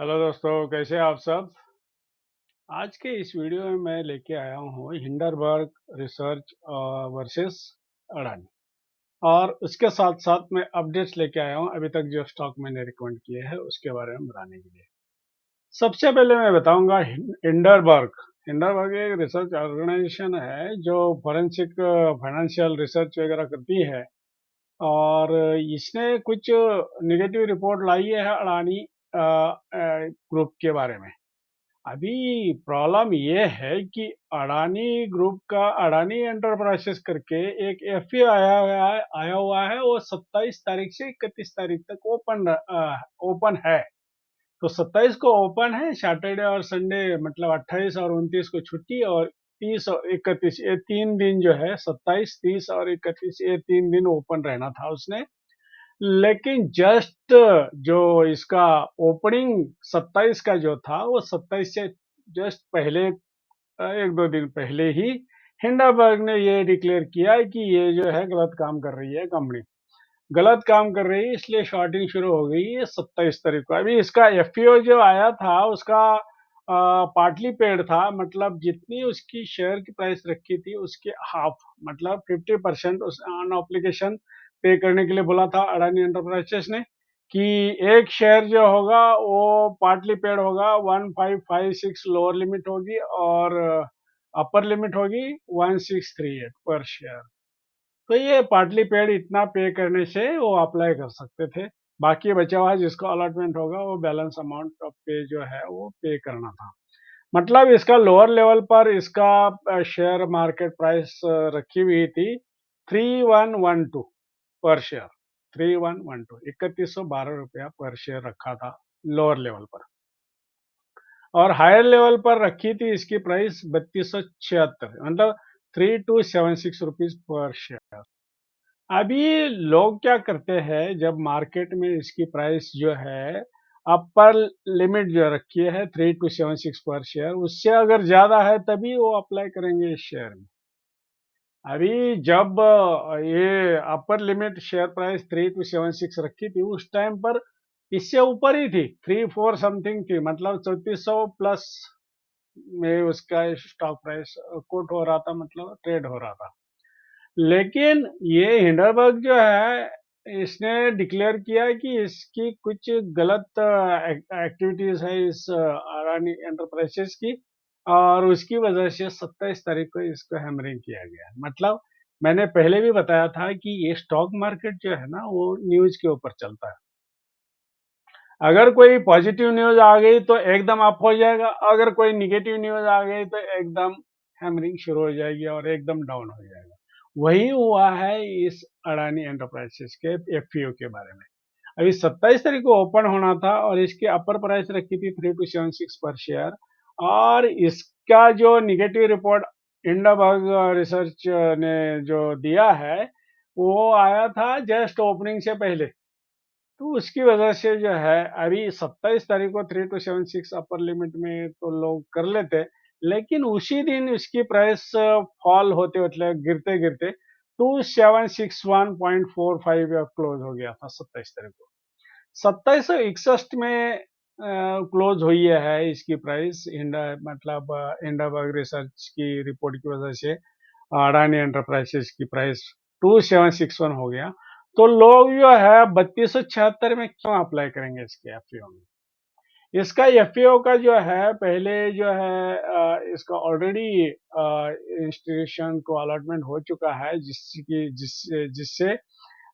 Hello दोस्तों, कैसे हैं आप सब। आज के इस वीडियो में मैं लेके आया हूँ हिंडरबर्ग रिसर्च वर्सेस अडानी। और उसके साथ साथ मैं अपडेट्स लेके आया हूँ अभी तक जो स्टॉक मैंने रिकमेंड किए हैं उसके बारे में बताने के लिए। सबसे पहले मैं बताऊंगा हिंडरबर्ग। हिंडरबर्ग एक रिसर्च ऑर्गेनाइजेशन है जो फॉरेंसिक फाइनेंशियल रिसर्च वगैरह करती है। और इसने कुछ निगेटिव रिपोर्ट लाई है अडानी ग्रुप के बारे में। अभी प्रॉब्लम ये है कि अडानी ग्रुप का अडानी एंटरप्राइजेस करके एक एफए आया हुआ है। वो 27 तारीख से 31 तारीख तक ओपन है। तो 27 को ओपन है, सैटरडे और संडे मतलब 28 और 29 को छुट्टी, और 30 और 31 ये 3 दिन जो है, 27, 30 और 31 ये 3 दिन ओपन रहना था उसने। लेकिन जस्ट जो इसका ओपनिंग 27 का जो था, वो 27 से जस्ट पहले 1-2 दिन पहले ही हिंडनबर्ग ने ये डिक्लेयर किया है कि ये जो है गलत काम कर रही है कंपनी। गलत काम कर रही है, इसलिए शॉर्टिंग शुरू हो गई है 27 तारीख को। अभी इसका एफपीओ जो आया था उसका पार्टली पेड था, मतलब जितनी उसकी शेयर की प्राइस रखी थी उसके हाफ, मतलब 50% उस ऑन एप्लीकेशन पे करने के लिए बोला था अडानी एंटरप्राइजेस ने कि एक शेयर जो होगा वो पार्टली पेड होगा। 1556 लोअर लिमिट होगी और अपर लिमिट होगी 1638 पर शेयर। तो ये पार्टली पेड इतना पे करने से वो अप्लाई कर सकते थे। बाकी बचा हुआ जिसको अलॉटमेंट होगा वो बैलेंस अमाउंट ऑफ पे जो है वो पे करना था। मतलब इसका लोअर लेवल पर इसका शेयर मार्केट प्राइस रखी हुई थी 3112 पर शेयर। 3112 3112 रुपया पर शेयर रखा था लोअर लेवल पर। और हायर लेवल पर रखी थी इसकी प्राइस 3276, मतलब 3276 रुपीज पर शेयर। अभी लोग क्या करते हैं, जब मार्केट में इसकी प्राइस जो है अपर लिमिट जो रखी है 3276 पर शेयर, उससे अगर ज्यादा है तभी वो अप्लाई करेंगे इस शेयर में। अभी जब ये अपर लिमिट शेयर प्राइस 3276 रखी थी उस टाइम पर इससे ऊपर ही थी, 34 समथिंग थी, मतलब 3400 प्लस में उसका स्टॉक प्राइस कोट हो रहा था, मतलब ट्रेड हो रहा था। लेकिन ये हिंडनबर्ग जो है इसने डिक्लेयर किया है कि इसकी कुछ गलत एक्टिविटीज है इस अडानी एंटरप्राइजेस की, और उसकी वजह से 27 तारीख को इसको हैमरिंग किया गया है। मतलब मैंने पहले भी बताया था कि ये स्टॉक मार्केट जो है ना वो न्यूज के ऊपर चलता है। अगर कोई पॉजिटिव न्यूज आ गई तो एकदम अप हो जाएगा, अगर कोई निगेटिव न्यूज आ गई तो एकदम हैमरिंग शुरू हो जाएगी और एकदम डाउन हो जाएगा। वही हुआ है इस अडानी एंटरप्राइजेस के एफपीओ के बारे में। अभी 27 तारीख को ओपन होना था और इसकी अपर प्राइस रखी थी 3276 पर शेयर। और इसका जो निगेटिव रिपोर्ट इंडबर्ग रिसर्च ने जो दिया है वो आया था जस्ट ओपनिंग से पहले। तो उसकी वजह से जो है अभी 27 तारीख को 3276 अपर लिमिट में तो लोग कर लेते, लेकिन उसी दिन इसकी प्राइस फॉल होते मतलब गिरते गिरते 2761.45 क्लोज हो गया था 27 तारीख को। 2761 में क्लोज हुई है इसकी प्राइस, इंडा मतलब इंडाबर्ग रिसर्च की रिपोर्ट की वजह से अडानी एंटरप्राइजेस की प्राइस 2761 हो गया। तो लोग जो है 3276 में क्यों अप्लाई करेंगे इसके एफपीओ में। इसका एफपीओ का जो है पहले जो है इसका ऑलरेडी इंस्टीट्यूशन को अलॉटमेंट हो चुका है, जिससे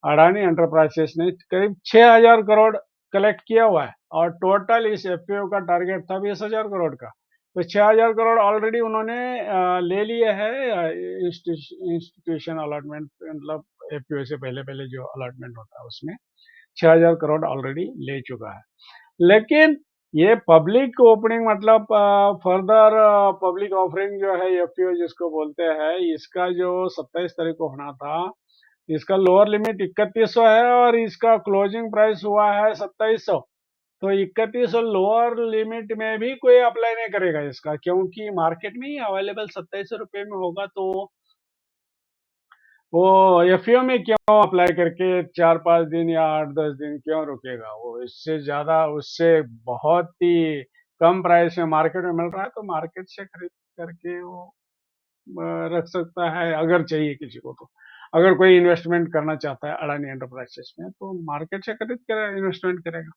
अडानी एंटरप्राइजेस ने करीब 6000 करोड़ कलेक्ट किया हुआ है। और टोटल इस एफपीओ का टारगेट था 20,000 करोड़ का। तो 6000 करोड़ ऑलरेडी उन्होंने ले लिए हैं इंस्टीट्यूशन अलॉटमेंट, मतलब एफपीओ से पहले पहले जो अलॉटमेंट होता है उसमें 6000 करोड़ ऑलरेडी ले चुका है। लेकिन ये पब्लिक ओपनिंग मतलब फर्दर पब्लिक ऑफरिंग जो है एफपीओ जिसको बोलते हैं, इसका जो 27 तारीख को होना था, इसका लोअर लिमिट 3100 है और इसका क्लोजिंग प्राइस हुआ है 2700। तो 3100 लोअर लिमिट में भी कोई अप्लाई नहीं करेगा इसका, क्योंकि मार्केट में ही अवेलेबल 2700 रुपये में होगा। तो वो एफईओ में क्यों अप्लाई करके 4-5 दिन या 8-10 दिन क्यों रुकेगा? वो इससे ज़्यादा उससे बहुत ही कम प्राइस में मार्केट में मिल रहा है, तो मार्केट से खरीद करके वो रख सकता है अगर चाहिए किसी को तो। अगर कोई इन्वेस्टमेंट करना चाहता है अडानी एंटरप्राइजेस में, तो मार्केट से खरीद कर इन्वेस्टमेंट करेगा।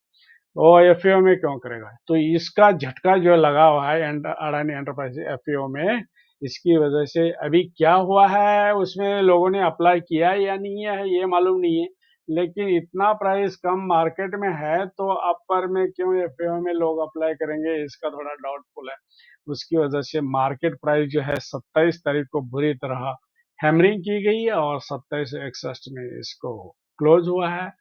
वो एफएओ में क्यों करेगा? तो इसका झटका जो लगा हुआ है अडानी एंटरप्राइज एफएओ में, इसकी वजह से अभी क्या हुआ है उसमें लोगों ने अप्लाई किया या नहीं है ये मालूम नहीं है, लेकिन इतना प्राइस कम मार्केट में है तो अपर में क्यों एफएओ में लोग अप्लाई करेंगे, इसका थोड़ा डाउटफुल है। उसकी वजह से मार्केट प्राइस जो है 27 तारीख को बुरी तरह हैमरिंग की गई है और 2761 में इसको क्लोज हुआ है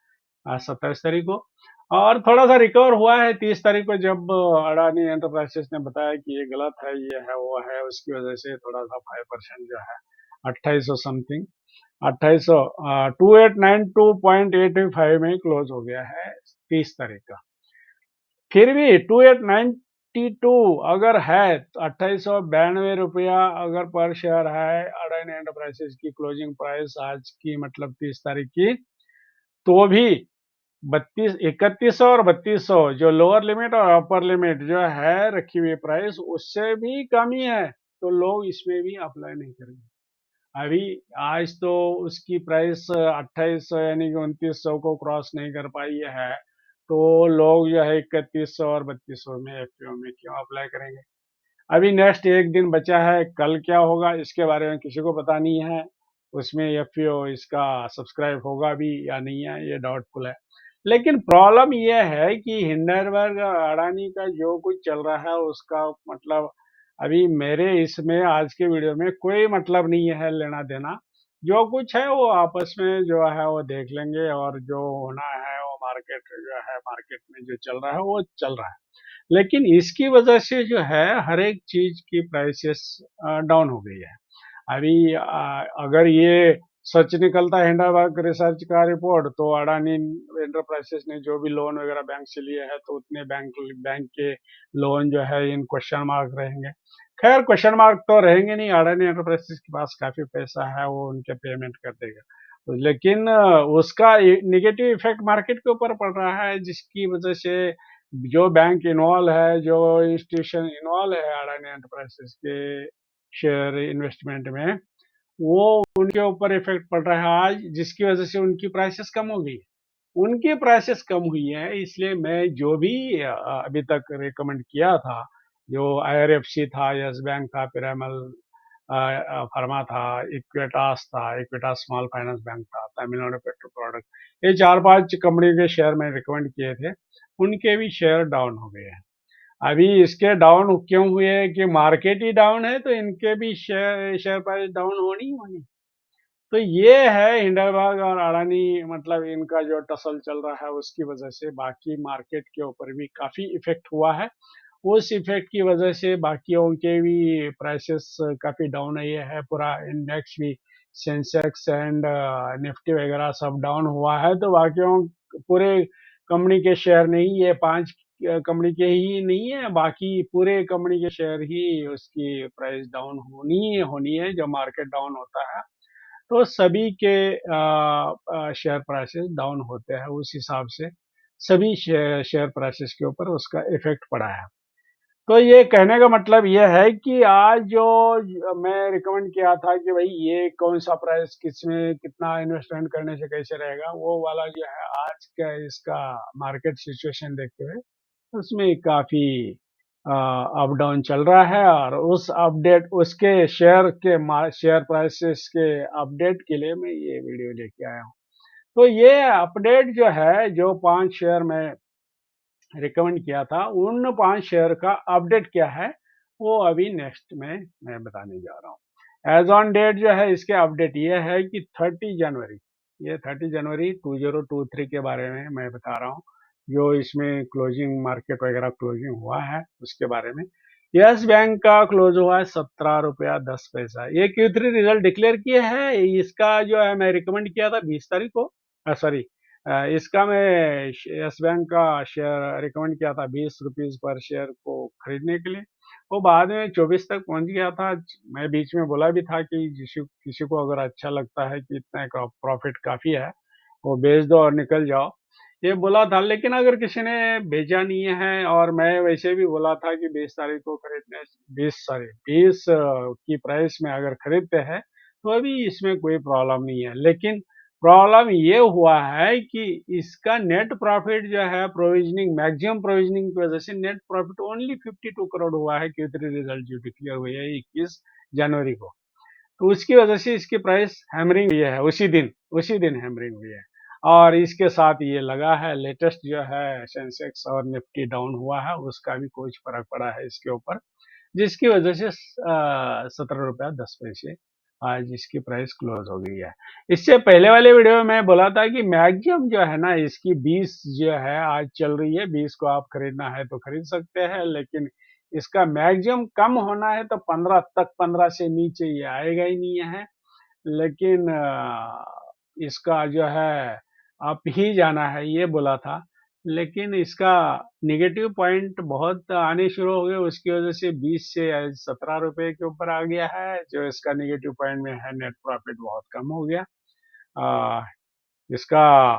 27 तारीख को। और थोड़ा सा रिकवर हुआ है 30 तारीख को, जब अडानी एंटरप्राइजेस ने बताया कि ये गलत है, ये है, वो है, उसकी वजह से थोड़ा सा 5% जो है 2800 समथिंग 2800 2892.85 में क्लोज हो गया है 30 तारीख का। फिर भी 2892 अगर है तो 2892 रुपया अगर पर शेयर है अडानी एंटरप्राइजेस की क्लोजिंग प्राइस आज की, मतलब 30 तारीख की, तो भी 3100 और 3200 जो लोअर लिमिट और अपर लिमिट जो है रखी हुई प्राइस उससे भी कम ही है, तो लोग इसमें भी अप्लाई नहीं करेंगे। अभी आज तो उसकी प्राइस 2800 यानी कि 2900 को क्रॉस नहीं कर पाई है, तो लोग जो है 3100 और 3200 में एफपीओ में क्यों अप्लाई करेंगे? अभी नेक्स्ट एक दिन बचा है, कल क्या होगा इसके बारे में किसी को पता नहीं है। उसमें एफपीओ इसका सब्सक्राइब होगा भी या नहीं है, ये डाउटफुल है। लेकिन प्रॉब्लम ये है कि हिंडनबर्ग अडानी का जो कुछ चल रहा है उसका मतलब अभी मेरे इसमें आज के वीडियो में कोई मतलब नहीं है लेना देना। जो कुछ है वो आपस में जो है वो देख लेंगे, और जो होना है वो मार्केट जो है मार्केट में जो चल रहा है वो चल रहा है। लेकिन इसकी वजह से जो है हर एक चीज की प्राइसेस डाउन हो गई है। अभी अगर ये सच निकलता है हिंडनबर्ग रिसर्च का रिपोर्ट, तो अडानी एंटरप्राइजेस ने जो भी लोन वगैरह बैंक से लिए हैं तो उतने बैंक बैंक के लोन जो है इन क्वेश्चन मार्क रहेंगे। खैर क्वेश्चन मार्क तो रहेंगे नहीं, अडानी एंटरप्राइजेस के पास काफी पैसा है, वो उनके पेमेंट कर देगा। लेकिन उसका निगेटिव इफेक्ट मार्केट के ऊपर पड़ रहा है, जिसकी वजह से जो बैंक इन्वॉल्व है, जो इंस्टीट्यूशन इन्वॉल्व है अडानी एंटरप्राइजेस के शेयर इन्वेस्टमेंट में, वो उनके ऊपर इफेक्ट पड़ रहा है आज, जिसकी वजह से उनकी प्राइसेस कम हो गई। उनकी प्राइसेस कम हुई है, इसलिए मैं जो भी अभी तक रिकमेंड किया था, जो आईआरएफसी था, यस बैंक था, पिरामल फर्मा था, इक्विटास स्मॉल फाइनेंस बैंक था, तमिलनाडु पेट्रो प्रोडक्ट, ये 4-5 कंपनी के शेयर मैंने रिकमेंड किए थे, उनके भी शेयर डाउन हो गए हैं। अभी इसके डाउन क्यों हुए हैं कि मार्केट ही डाउन है, तो इनके भी शेयर शेयर प्राइस डाउन होनी ही होनी। तो ये है हिंडनबर्ग और अडानी, मतलब इनका जो टसल चल रहा है उसकी वजह से बाकी मार्केट के ऊपर भी काफी इफेक्ट हुआ है। उस इफेक्ट की वजह से बाकियों के भी प्राइसेस काफी डाउन हुए हैं, पूरा इंडेक्स भी सेंसेक्स एंड निफ्टी वगैरह सब डाउन हुआ है। तो बाकियों पूरे कंपनी के शेयर नहीं, ये 5 कंपनी के ही नहीं है, बाकी पूरे कंपनी के शेयर ही उसकी प्राइस डाउन होनी है। जो मार्केट डाउन होता है तो सभी के शेयर प्राइसेस डाउन होते हैं, उस हिसाब से सभी शेयर प्राइसेस के ऊपर उसका इफेक्ट पड़ा है। तो ये कहने का मतलब ये है कि आज जो मैं रिकमेंड किया था कि भाई ये कौन सा प्राइस किस में कितना इन्वेस्टमेंट करने से कैसे रहेगा, वो वाला जो है आज का इसका मार्केट सिचुएशन देखते हुए उसमें काफी अप डाउन चल रहा है, और उस अपडेट उसके शेयर प्राइसेस के अपडेट के लिए मैं ये वीडियो लेके आया हूँ। तो ये अपडेट जो है, जो 5 शेयर में रिकमेंड किया था, उन 5 शेयर का अपडेट क्या है वो अभी नेक्स्ट में मैं बताने जा रहा हूँ। एज ऑन डेट जो है इसके अपडेट ये है कि 30 जनवरी, ये 30 जनवरी 2023 के बारे में मैं बता रहा हूँ, जो इसमें क्लोजिंग मार्केट वगैरह क्लोजिंग हुआ है उसके बारे में। यस बैंक का क्लोज हुआ है 17 रुपया 10 पैसा। ये Q3 रिजल्ट डिक्लेयर किए हैं, इसका जो है मैं रिकमेंड किया था 20 तारीख को, सॉरी इसका मैं यस बैंक का शेयर रिकमेंड किया था 20 रुपीज पर शेयर को खरीदने के लिए। वो बाद में 24 तक पहुंच गया था। मैं बीच में बोला भी था कि जिस किसी को अगर अच्छा लगता है कि इतना प्रॉफिट काफ़ी है, वो बेच दो और निकल जाओ, ये बोला था। लेकिन अगर किसी ने बेचा नहीं है, और मैं वैसे भी बोला था कि 20 तारीख को खरीदने, 20 की प्राइस में अगर खरीदते हैं तो अभी इसमें कोई प्रॉब्लम नहीं है। लेकिन प्रॉब्लम ये हुआ है कि इसका नेट प्रॉफिट जो है, प्रोविजनिंग, मैक्सिमम प्रोविजनिंग की वजह से नेट प्रॉफिट ओनली 52 करोड़ हुआ है। Q3 रिजल्ट जो डिक्लेयर हुई है 21 जनवरी को, तो उसकी वजह से इसकी प्राइस हैमरिंग हुई है, उसी दिन हैमरिंग हुई है। और इसके साथ ये लगा है, लेटेस्ट जो है सेंसेक्स और निफ्टी डाउन हुआ है, उसका भी कुछ फर्क पड़ा है इसके ऊपर, जिसकी वजह से 17 रुपया 10 पैसे आज इसकी प्राइस क्लोज हो गई है। इससे पहले वाले वीडियो में मैं बोला था कि मैक्सिमम जो है ना इसकी 20 जो है आज चल रही है, 20 को आप खरीदना है तो खरीद सकते हैं, लेकिन इसका मैक्सिमम कम होना है तो 15 तक, 15 से नीचे ये आएगा ही नहीं है। लेकिन इसका जो है अप ही जाना है, ये बोला था। लेकिन इसका नेगेटिव पॉइंट बहुत आने शुरू हो गए, उसकी वजह से 20 से 17 रुपए के ऊपर आ गया है। जो इसका नेगेटिव पॉइंट में है, नेट प्रॉफिट बहुत कम हो गया। आ, इसका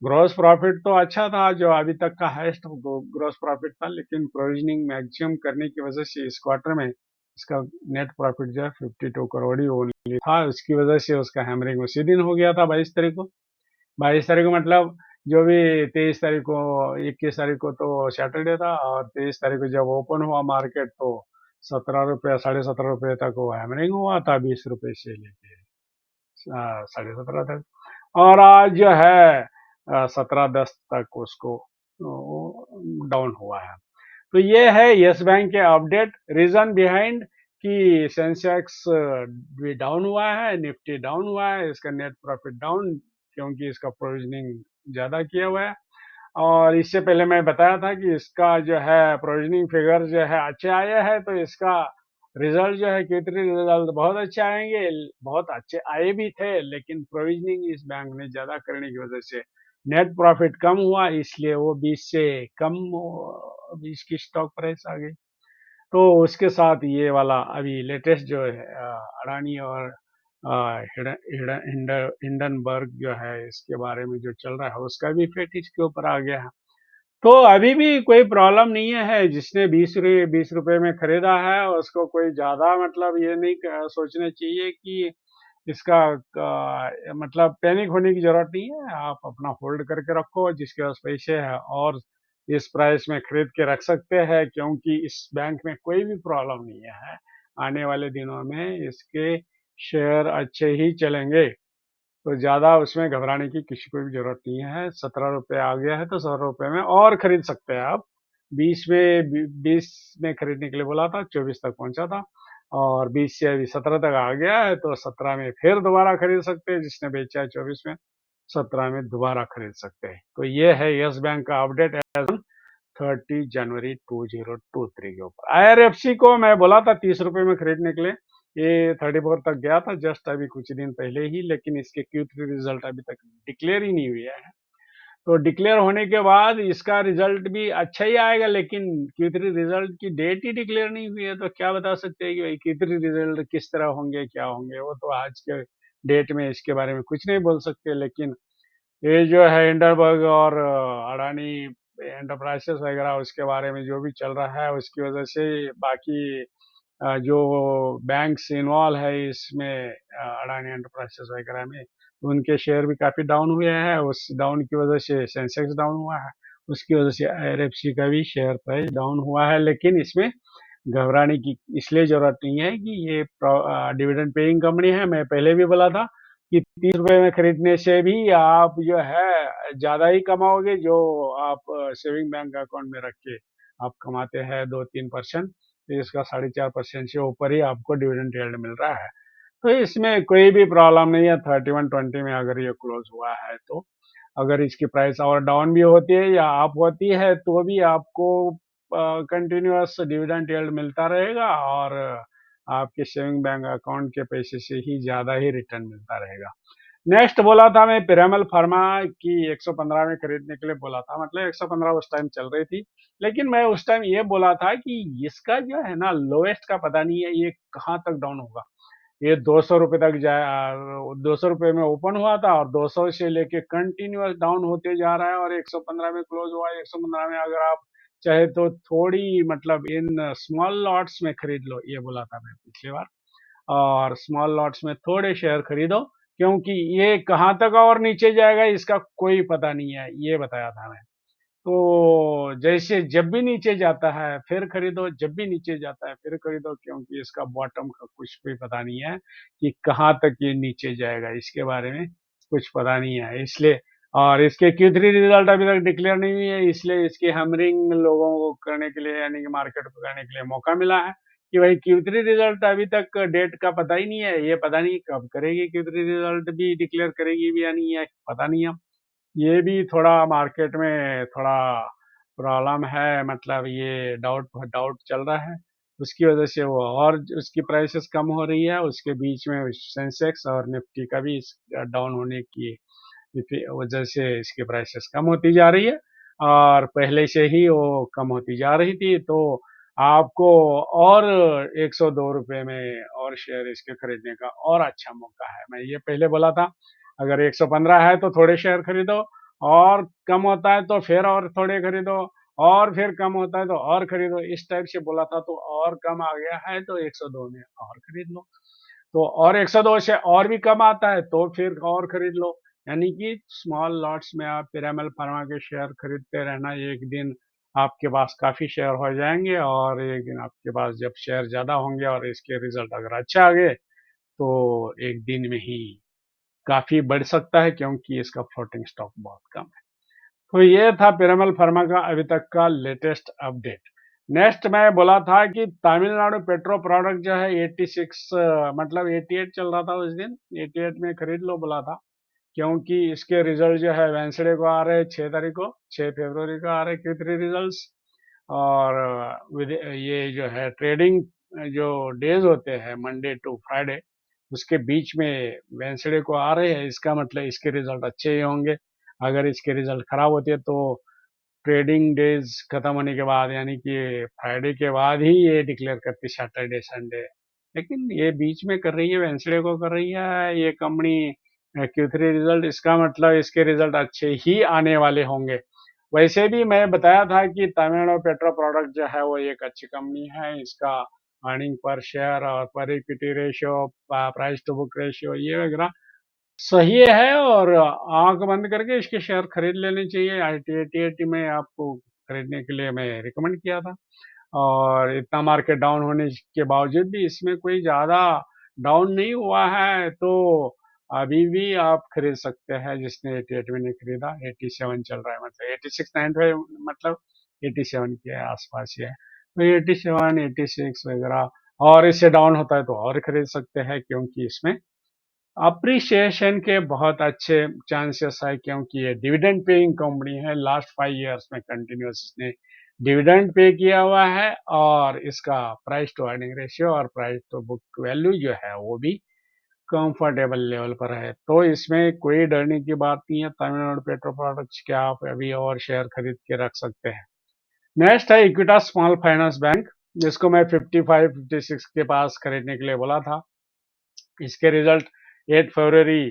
ग्रॉस प्रॉफिट तो अच्छा था, जो अभी तक का हाईएस्ट ग्रॉस प्रॉफिट था, लेकिन प्रोविजनिंग मैक्सिमम करने की वजह से इस क्वार्टर में इसका नेट प्रॉफिट जो है 52 करोड़ ही ओनली था। उसकी वजह से उसका हैमरिंग उसी दिन हो गया था, 22 तारीख को। 22 तारीख को मतलब जो भी 23 तारीख को, 21 तारीख को तो सैटरडे था, और 23 तारीख को जब ओपन हुआ मार्केट तो 17 रुपये, 17.5 रुपये तक वो हैमरिंग हुआ था, 20 रुपये से लेके 17.5 तक। और आज जो है 17.10 तक उसको डाउन हुआ है। तो ये है यस बैंक के अपडेट, रीजन बिहाइंड कि सेंसेक्स भी डाउन हुआ है, निफ्टी डाउन हुआ है, इसका नेट प्रॉफिट डाउन, क्योंकि इसका प्रोविजनिंग ज़्यादा किया हुआ है। और इससे पहले मैं बताया था कि इसका जो है प्रोविजनिंग फिगर जो है अच्छे आए हैं, तो इसका रिजल्ट जो है Q3 रिजल्ट बहुत अच्छे आएंगे। बहुत अच्छे आए भी थे, लेकिन प्रोविजनिंग इस बैंक ने ज़्यादा करने की वजह से नेट प्रॉफिट कम हुआ, इसलिए वो 20 से कम, 20 की स्टॉक प्राइस आ गई। तो उसके साथ ये वाला अभी लेटेस्ट जो है अडानी और हिंडनबर्ग जो है, इसके बारे में जो चल रहा है उसका भी इफेक्ट इसके ऊपर आ गया है। तो अभी भी कोई प्रॉब्लम नहीं है। जिसने 20 रुपए में खरीदा है उसको कोई ज्यादा मतलब ये नहीं सोचना चाहिए कि इसका मतलब पैनिक होने की जरूरत नहीं है। आप अपना होल्ड करके रखो, जिसके पास पैसे है और इस प्राइस में खरीद के रख सकते हैं, क्योंकि इस बैंक में कोई भी प्रॉब्लम नहीं है। आने वाले दिनों में इसके शेयर अच्छे ही चलेंगे, तो ज़्यादा उसमें घबराने की किसी को भी ज़रूरत नहीं है। 17 रुपये आ गया है तो 17 रुपये में और खरीद सकते हैं आप। 20 में खरीदने के लिए बोला था, 24 तक पहुंचा था, और 20 से अभी 17 तक आ गया है, तो 17 में फिर दोबारा खरीद सकते हैं। जिसने बेचा है 24 में, 17 में दोबारा खरीद सकते हैं। तो ये है यस बैंक का अपडेट एज ऑन 30 जनवरी 2023 के ऊपर। IRFC को मैं बोला था 30 रुपये में खरीदने के लिए, ये 34 तक गया था जस्ट अभी कुछ दिन पहले ही, लेकिन इसके Q3 रिजल्ट अभी तक डिक्लेयर ही नहीं हुआ है। तो डिक्लेयर होने के बाद इसका रिजल्ट भी अच्छा ही आएगा, लेकिन Q3 रिजल्ट की डेट ही डिक्लेयर नहीं हुई है, तो क्या बता सकते हैं कि भाई Q3 रिजल्ट किस तरह होंगे, क्या होंगे। वो तो आज के डेट में इसके बारे में कुछ नहीं बोल सकते। लेकिन ये जो है हिंडनबर्ग और अडानी एंटरप्राइजेस वगैरह, उसके बारे में जो भी चल रहा है, उसकी वजह से बाकी जो बैंक्स इन्वॉल्व है इसमें, अडानी एंटरप्राइजेस वगैरह में, उनके शेयर भी काफ़ी डाउन हुए हैं। उस डाउन की वजह से सेंसेक्स डाउन हुआ है, उसकी वजह से IRFC का भी शेयर प्राइस डाउन हुआ है। लेकिन इसमें घबराने की इसलिए ज़रूरत नहीं है कि ये डिविडेंड पेइंग कंपनी है। मैं पहले भी बोला था कि 30 रुपये में खरीदने से भी आप जो है ज़्यादा ही कमाओगे, जो आप सेविंग बैंक अकाउंट में रख के आप कमाते हैं 2-3%, तो इसका 4.5% से ऊपर ही आपको डिविडेंड यील्ड मिल रहा है। तो इसमें कोई भी प्रॉब्लम नहीं है। 3120 में अगर ये क्लोज हुआ है, तो अगर इसकी प्राइस और डाउन भी होती है या अप होती है, तो भी आपको कंटिन्यूअस डिविडेंड यील्ड मिलता रहेगा, और आपके सेविंग बैंक अकाउंट के पैसे से ही ज़्यादा ही रिटर्न मिलता रहेगा। नेक्स्ट बोला था मैं पिरामल फार्मा की 115 में खरीदने के लिए बोला था, मतलब 115 उस टाइम चल रही थी। लेकिन मैं उस टाइम ये बोला था कि इसका जो है ना लोएस्ट का पता नहीं है, ये कहाँ तक डाउन होगा। ये 200 रुपये तक जाए, 200 रुपये में ओपन हुआ था और 200 से लेके कंटिन्यूअस डाउन होते जा रहा है और 115 में क्लोज हुआ है। 115 में अगर आप चाहे तो थोड़ी मतलब इन स्मॉल लॉट्स में खरीद लो, ये बोला था मैं पिछली बार। और स्मॉल लॉट्स में थोड़े शेयर खरीदो, क्योंकि ये कहाँ तक और नीचे जाएगा इसका कोई पता नहीं है, ये बताया था मैं। तो जैसे जब भी नीचे जाता है फिर खरीदो, जब भी नीचे जाता है फिर खरीदो, क्योंकि इसका बॉटम का कुछ भी पता नहीं है कि कहाँ तक ये नीचे जाएगा, इसके बारे में कुछ पता नहीं है, इसलिए। और इसके Q3 रिजल्ट अभी तक डिक्लेयर नहीं हुई है, इसलिए इसकी हैमरिंग लोगों को करने के लिए, यानी कि मार्केट को करने के लिए मौका मिला है कि भाई Q3 रिजल्ट अभी तक डेट का पता ही नहीं है, ये पता नहीं कब करेगी, Q3 रिजल्ट भी डिक्लेयर करेगी भी या नहीं है, पता नहीं है। ये भी थोड़ा मार्केट में थोड़ा प्रॉब्लम है, मतलब ये डाउट डाउट चल रहा है, उसकी वजह से वो और उसकी प्राइसेस कम हो रही है, उसके बीच में सेंसेक्स और निफ्टी का भी डाउन होने की वजह से इसकी प्राइसेस कम होती जा रही है, और पहले से ही वो कम होती जा रही थी। तो आपको और 102 रुपये में और शेयर इसके खरीदने का और अच्छा मौका है। मैं ये पहले बोला था, अगर 115 है तो थोड़े शेयर खरीदो, और कम होता है तो फिर और थोड़े खरीदो, और फिर कम होता है तो और खरीदो, इस टाइप से बोला था। तो और कम आ गया है तो 102 में और खरीद लो, तो और 102 से और भी कम आता है तो फिर और खरीद लो। यानी कि स्मॉल लॉट्स में आप पिरामल फार्मा के शेयर खरीदते रहना, एक दिन आपके पास काफी शेयर हो जाएंगे, और एक दिन आपके पास जब शेयर ज्यादा होंगे और इसके रिजल्ट अगर अच्छा आ गए तो एक दिन में ही काफी बढ़ सकता है, क्योंकि इसका फ्लोटिंग स्टॉक बहुत कम है। तो ये था पिरामल फार्मा का अभी तक का लेटेस्ट अपडेट। नेक्स्ट मैं बोला था कि तमिलनाडु पेट्रो प्रोडक्ट जो है 86 मतलब 88 चल रहा था उस दिन, 88 में खरीद लो बोला था, क्योंकि इसके रिजल्ट जो है वेंसडे को आ रहे हैं, 6 तारीख को, 6 फरवरी को आ रहे हैं Q3 रिजल्ट्स। और ये जो है ट्रेडिंग जो डेज होते हैं मंडे टू फ्राइडे, उसके बीच में वेंसडे को आ रहे हैं, इसका मतलब इसके रिजल्ट अच्छे ही होंगे। अगर इसके रिजल्ट खराब होते हैं तो ट्रेडिंग डेज खत्म होने के बाद, यानी कि फ्राइडे के बाद ही ये डिक्लेयर करती सैटरडे संडे, लेकिन ये बीच में कर रही है, वेंसडे को कर रही है ये कंपनी Q3 रिजल्ट, इसका मतलब इसके रिजल्ट अच्छे ही आने वाले होंगे। वैसे भी मैं बताया था कि तमिलनाडु पेट्रो प्रोडक्ट जो है वो एक अच्छी कंपनी है, इसका अर्निंग पर शेयर और पर equity ratio, price to book ratio, ये वगैरह सही है, और आंख बंद करके इसके शेयर खरीद लेने चाहिए। IT में आपको खरीदने के लिए मैं रिकमेंड किया था, और इतना मार्केट डाउन होने के बावजूद भी इसमें कोई ज़्यादा डाउन नहीं हुआ है, तो अभी भी आप खरीद सकते हैं। जिसने 88 में नहीं खरीदा, 87 चल रहा है, मतलब 86 95, मतलब 87 के आसपास ही है, तो 87 86 वगैरह, और इससे डाउन होता है तो और खरीद सकते हैं, क्योंकि इसमें अप्रिसिएशन के बहुत अच्छे चांसेस है, क्योंकि ये डिविडेंड पेइंग कंपनी है, लास्ट 5 इयर्स में कंटिन्यूस इसने डिविडेंड पे किया हुआ है, और इसका प्राइस टू अर्निंग रेशियो और प्राइस टू बुक वैल्यू जो है वो भी कंफर्टेबल लेवल पर है। तो इसमें कोई डरने की बात नहीं है, तमिलनाडु पेट्रो प्रोडक्ट्स के आप अभी और शेयर खरीद के रख सकते हैं। नेक्स्ट है इक्विटा स्मॉल फाइनेंस बैंक, जिसको मैं 55 56 के पास खरीदने के लिए बोला था। इसके रिजल्ट 8 फरवरी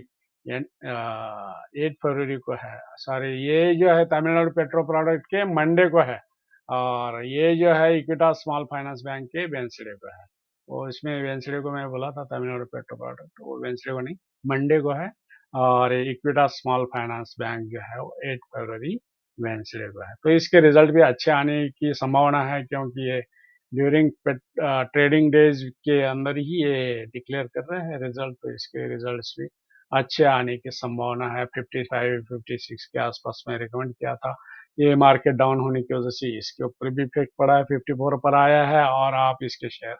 8 फरवरी को है, सॉरी, ये जो है तमिलनाडु पेट्रो प्रोडक्ट के मंडे को है, और ये जो है इक्विटा स्मॉल फाइनेंस बैंक के वेंसडे को है। तो इसमें वेंसडे को मैं बोला था तमिलनाडु पेट्रो प्रोडक्ट, वो वेंसडे को नहीं, मंडे को है। और इक्विटा स्मॉल फाइनेंस बैंक जो है वो 8 फरवरी वेंसडे को है। तो इसके रिजल्ट भी अच्छे आने की संभावना है, क्योंकि ये ड्यूरिंग ट्रेडिंग डेज के अंदर ही ये डिक्लेयर कर रहे हैं रिजल्ट, तो इसके रिजल्ट्स भी अच्छे आने की संभावना है। 55 56 के आसपास में रिकमेंड किया था, ये मार्केट डाउन होने की वजह से इसके ऊपर भी इफेक्ट पड़ा है, 54 पर आया है, और आप इसके शेयर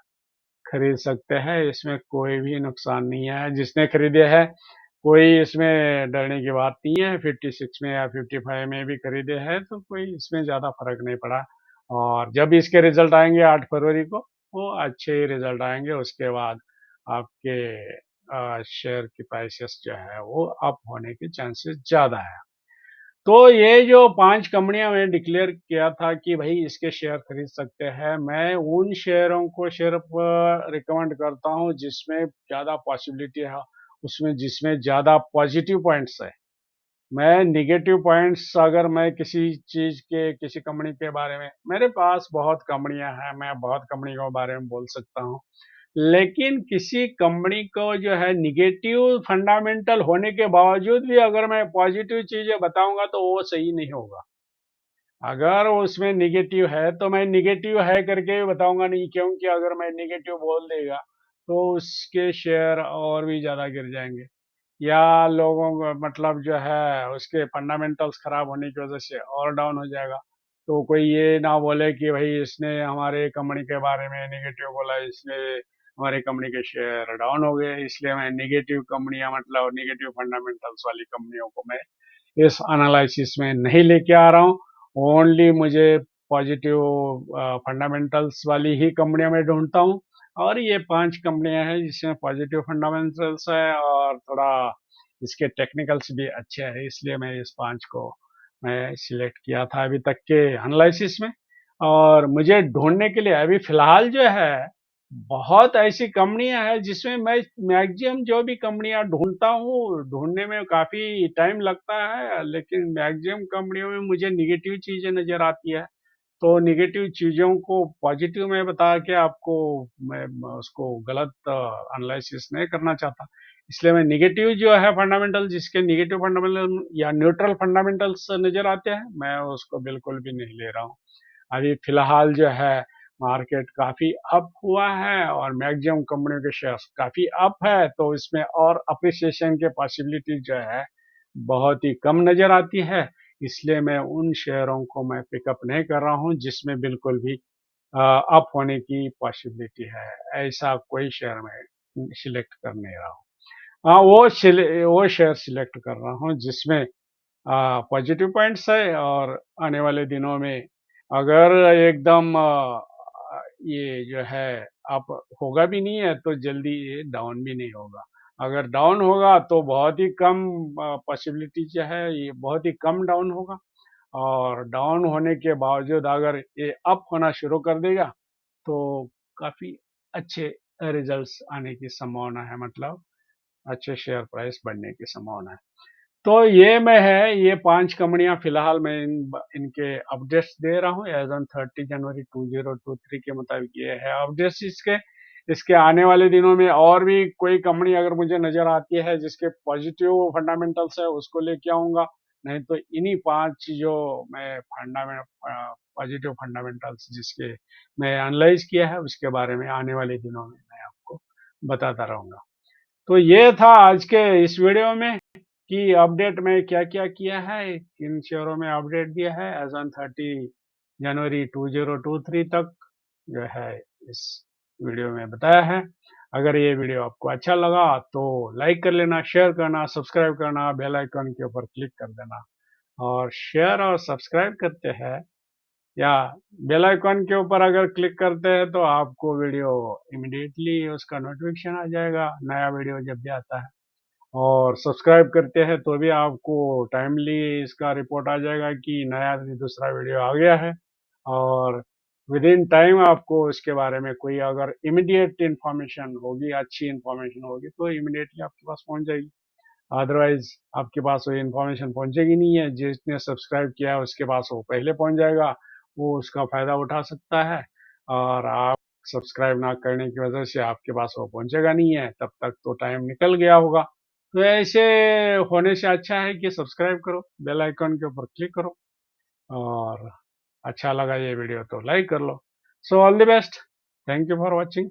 खरीद सकते हैं, इसमें कोई भी नुकसान नहीं है। जिसने खरीदे हैं कोई इसमें डरने की बात नहीं है, 56 में या 55 में भी खरीदे हैं तो कोई इसमें ज़्यादा फर्क नहीं पड़ा। और जब इसके रिजल्ट आएंगे 8 फरवरी को, वो अच्छे रिजल्ट आएंगे, उसके बाद आपके शेयर की प्राइसेस जो है वो अप होने के चांसेस ज़्यादा है। तो ये जो 5 कंपनियाँ मैंने डिक्लेयर किया था कि भाई इसके शेयर खरीद सकते हैं, मैं उन शेयरों को सिर्फ रिकमेंड करता हूँ जिसमें ज़्यादा पॉसिबिलिटी है, उसमें जिसमें ज़्यादा पॉजिटिव पॉइंट्स है। मैं नेगेटिव पॉइंट्स अगर मैं किसी चीज़ के किसी कंपनी के बारे में, मेरे पास बहुत कंपनियां हैं, मैं बहुत कंपनियों के बारे में बोल सकता हूँ, लेकिन किसी कंपनी को जो है नेगेटिव फंडामेंटल होने के बावजूद भी अगर मैं पॉजिटिव चीज़ें बताऊंगा तो वो सही नहीं होगा। अगर उसमें नेगेटिव है तो मैं नेगेटिव है करके बताऊंगा नहीं, क्योंकि अगर मैं नेगेटिव बोल देगा तो उसके शेयर और भी ज़्यादा गिर जाएंगे, या लोगों को मतलब जो है उसके फंडामेंटल्स खराब होने की वजह से और डाउन हो जाएगा। तो कोई ये ना बोले कि भाई इसने हमारे कंपनी के बारे में नेगेटिव बोला, इसलिए हमारी कंपनी के शेयर डाउन हो गए। इसलिए मैं नेगेटिव कंपनियां मतलब नेगेटिव फंडामेंटल्स वाली कंपनियों को मैं इस एनालिसिस में नहीं लेके आ रहा हूँ। ओनली मुझे पॉजिटिव फंडामेंटल्स वाली ही कंपनियां मैं ढूंढता हूँ, और ये 5 कंपनियां हैं जिसमें पॉजिटिव फंडामेंटल्स है और थोड़ा इसके टेक्निकल्स भी अच्छे हैं, इसलिए मैं इस 5 को मैं सिलेक्ट किया था अभी तक के एनालिसिस में। और मुझे ढूंढने के लिए अभी फिलहाल जो है बहुत ऐसी कंपनियां हैं जिसमें मैं मैक्सिमम जो भी कंपनियां ढूंढता हूँ, ढूंढने में काफ़ी टाइम लगता है, लेकिन मैक्सिमम कंपनियों में मुझे निगेटिव चीज़ें नज़र आती है। तो निगेटिव चीज़ों को पॉजिटिव में बता के आपको मैं उसको गलत एनालिसिस नहीं करना चाहता। इसलिए मैं निगेटिव जो है फंडामेंटल, जिसके निगेटिव फंडामेंटल या न्यूट्रल फंडामेंटल्स नज़र आते हैं, मैं उसको बिल्कुल भी नहीं ले रहा हूँ। अभी फिलहाल जो है मार्केट काफ़ी अप हुआ है और मैक्सिमम कंपनियों के शेयर्स काफ़ी अप है, तो इसमें और अप्रिसिएशन के पॉसिबिलिटी जो है बहुत ही कम नज़र आती है। इसलिए मैं उन शेयरों को मैं पिकअप नहीं कर रहा हूँ जिसमें बिल्कुल भी अप होने की पॉसिबिलिटी है। ऐसा कोई शेयर मैं सिलेक्ट कर नहीं रहा हूँ। हाँ, वो शेयर सिलेक्ट कर रहा हूँ जिसमें पॉजिटिव पॉइंट्स है, और आने वाले दिनों में अगर एकदम ये जो है अप होगा भी नहीं है तो जल्दी ये डाउन भी नहीं होगा। अगर डाउन होगा तो बहुत ही कम पॉसिबिलिटी जो है, ये बहुत ही कम डाउन होगा। और डाउन होने के बावजूद अगर ये अप होना शुरू कर देगा तो काफ़ी अच्छे रिजल्ट्स आने की संभावना है, मतलब अच्छे शेयर प्राइस बढ़ने की संभावना है। तो ये मैं है ये 5 कंपनियां फिलहाल मैं इनके अपडेट्स दे रहा हूँ एज ऑन 30 जनवरी 2023 के मुताबिक ये है अपडेट्स इसके। इसके आने वाले दिनों में और भी कोई कंपनी अगर मुझे नजर आती है जिसके पॉजिटिव फंडामेंटल्स है उसको लेके आऊंगा, नहीं तो इन्हीं 5 जो मैं फंडामेंट पॉजिटिव फंडामेंटल्स जिसके मैं एनालाइज किया है उसके बारे में आने वाले दिनों में मैं आपको बताता रहूंगा। तो ये था आज के इस वीडियो में कि अपडेट में क्या क्या किया है, किन शेयरों में अपडेट दिया है एज ऑन 30 जनवरी 2023 तक जो है इस वीडियो में बताया है। अगर ये वीडियो आपको अच्छा लगा तो लाइक कर लेना, शेयर करना, सब्सक्राइब करना, बेल आइकन के ऊपर क्लिक कर देना। और शेयर और सब्सक्राइब करते हैं या बेल आइकन के ऊपर अगर क्लिक करते हैं तो आपको वीडियो इमिडिएटली उसका नोटिफिकेशन आ जाएगा, नया वीडियो जब भी आता है। और सब्सक्राइब करते हैं तो भी आपको टाइमली इसका रिपोर्ट आ जाएगा कि नया दूसरा वीडियो आ गया है। और विद इन टाइम आपको इसके बारे में कोई अगर इमीडिएट इंफॉर्मेशन होगी, अच्छी इंफॉर्मेशन होगी तो इमीडिएटली आपके पास पहुंच जाएगी। अदरवाइज आपके पास वो इन्फॉर्मेशन पहुंचेगी नहीं है। जिसने सब्सक्राइब किया है उसके पास वो पहले पहुंच जाएगा, वो उसका फायदा उठा सकता है। और आप सब्सक्राइब ना करने की वजह से आपके पास वो पहुंचेगा नहीं है, तब तक तो टाइम निकल गया होगा। तो ऐसे होने से अच्छा है कि सब्सक्राइब करो, बेल आइकन के ऊपर क्लिक करो, और अच्छा लगा ये वीडियो तो लाइक कर लो। So all the best, thank you for watching,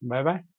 bye bye.